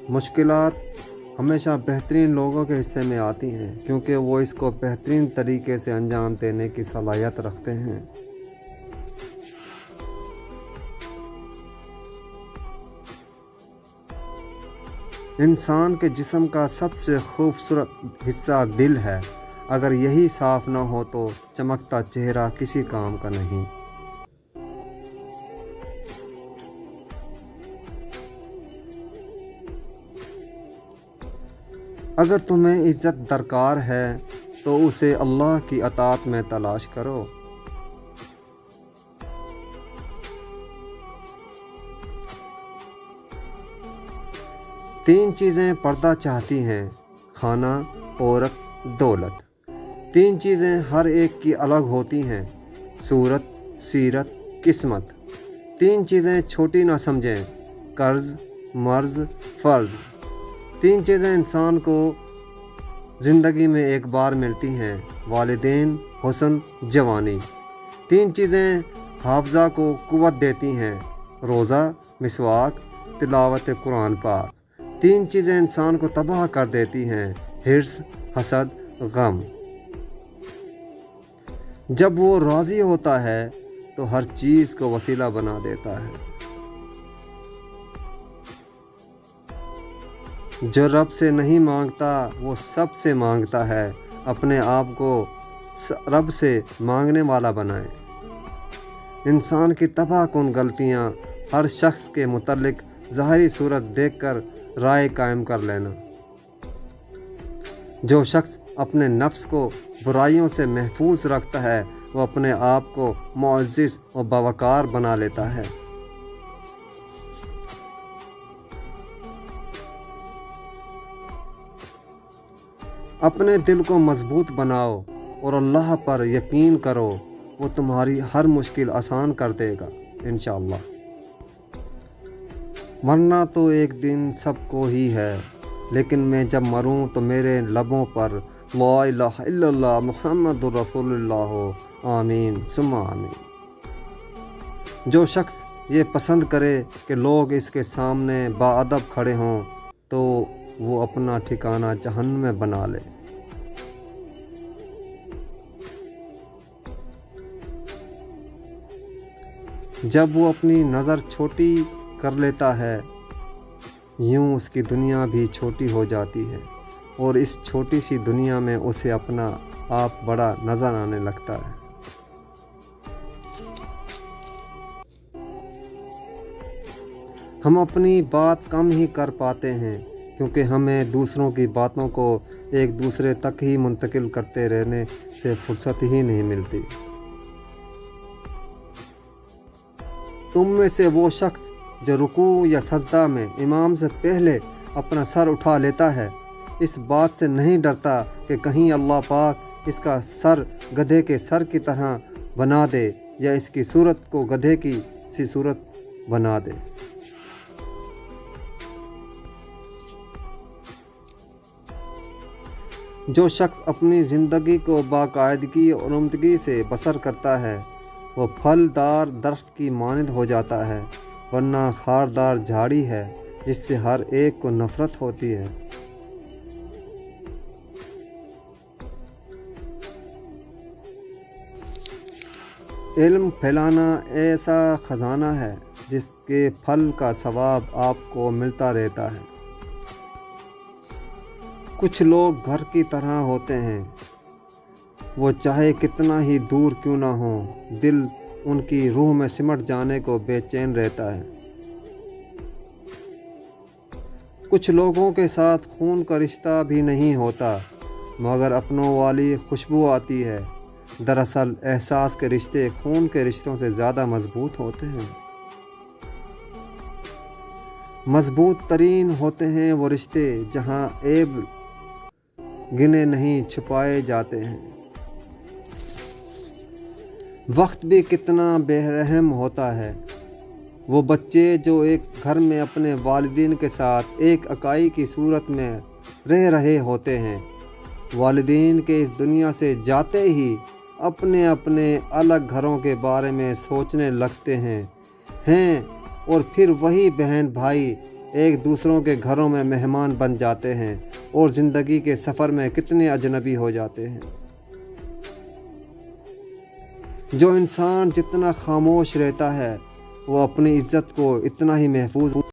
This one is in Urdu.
مشکلات ہمیشہ بہترین لوگوں کے حصے میں آتی ہیں کیونکہ وہ اس کو بہترین طریقے سے انجام دینے کی صلاحیت رکھتے ہیں۔ انسان کے جسم کا سب سے خوبصورت حصہ دل ہے، اگر یہی صاف نہ ہو تو چمکتا چہرہ کسی کام کا نہیں۔ اگر تمہیں عزت درکار ہے تو اسے اللہ کی اطاعت میں تلاش کرو۔ تین چیزیں پردہ چاہتی ہیں: کھانا، عورت، دولت۔ تین چیزیں ہر ایک کی الگ ہوتی ہیں: صورت، سیرت، قسمت۔ تین چیزیں چھوٹی نہ سمجھیں: قرض، مرض، فرض۔ تین چیزیں انسان کو زندگی میں ایک بار ملتی ہیں: والدین، حسن، جوانی۔ تین چیزیں حافظہ کو قوت دیتی ہیں: روزہ، مسواک، تلاوت قرآن پاک۔ تین چیزیں انسان کو تباہ کر دیتی ہیں: حرص، حسد، غم۔ جب وہ راضی ہوتا ہے تو ہر چیز کو وسیلہ بنا دیتا ہے۔ جو رب سے نہیں مانگتا وہ سب سے مانگتا ہے، اپنے آپ کو رب سے مانگنے والا بنائے۔ انسان کی تباہ کن غلطیاں: ہر شخص کے متعلق ظاہری صورت دیکھ کر رائے قائم کر لینا۔ جو شخص اپنے نفس کو برائیوں سے محفوظ رکھتا ہے وہ اپنے آپ کو معزز و باوقار بنا لیتا ہے۔ اپنے دل کو مضبوط بناؤ اور اللہ پر یقین کرو، وہ تمہاری ہر مشکل آسان کر دے گا انشاءاللہ۔ مرنا تو ایک دن سب کو ہی ہے، لیکن میں جب مروں تو میرے لبوں پر لا الہ الا اللہ محمد رسول اللہ ہو، آمین ثم آمین۔ جو شخص یہ پسند کرے کہ لوگ اس کے سامنے باادب کھڑے ہوں تو وہ اپنا ٹھکانہ جہنم میں بنا لے۔ جب وہ اپنی نظر چھوٹی کر لیتا ہے یوں اس کی دنیا بھی چھوٹی ہو جاتی ہے اور اس چھوٹی سی دنیا میں اسے اپنا آپ بڑا نظر آنے لگتا ہے۔ ہم اپنی بات کم ہی کر پاتے ہیں کیونکہ ہمیں دوسروں کی باتوں کو ایک دوسرے تک ہی منتقل کرتے رہنے سے فرصت ہی نہیں ملتی۔ تم میں سے وہ شخص جو رکوع یا سجدہ میں امام سے پہلے اپنا سر اٹھا لیتا ہے اس بات سے نہیں ڈرتا کہ کہیں اللہ پاک اس کا سر گدھے کے سر کی طرح بنا دے یا اس کی صورت کو گدھے کی سی صورت بنا دے۔ جو شخص اپنی زندگی کو باقاعدگی اور عمدگی سے بسر کرتا ہے وہ پھلدار درخت کی مانند ہو جاتا ہے، ورنہ خاردار جھاڑی ہے جس سے ہر ایک کو نفرت ہوتی ہے۔ علم پھیلانا ایسا خزانہ ہے جس کے پھل کا ثواب آپ کو ملتا رہتا ہے۔ کچھ لوگ گھر کی طرح ہوتے ہیں، وہ چاہے کتنا ہی دور کیوں نہ ہو دل ان کی روح میں سمٹ جانے کو بے چین رہتا ہے۔ کچھ لوگوں کے ساتھ خون کا رشتہ بھی نہیں ہوتا مگر اپنوں والی خوشبو آتی ہے۔ دراصل احساس کے رشتے خون کے رشتوں سے زیادہ مضبوط ہوتے ہیں۔ مضبوط ترین ہوتے ہیں وہ رشتے جہاں عیب گنے نہیں چھپائے جاتے ہیں۔ وقت بھی کتنا بے رحم ہوتا ہے۔ وہ بچے جو ایک گھر میں اپنے والدین کے ساتھ ایک اکائی کی صورت میں رہ رہے ہوتے ہیں، والدین کے اس دنیا سے جاتے ہی اپنے اپنے الگ گھروں کے بارے میں سوچنے لگتے ہیں اور پھر وہی بہن بھائی ایک دوسروں کے گھروں میں مہمان بن جاتے ہیں اور زندگی کے سفر میں کتنے اجنبی ہو جاتے ہیں۔ جو انسان جتنا خاموش رہتا ہے وہ اپنی عزت کو اتنا ہی محفوظ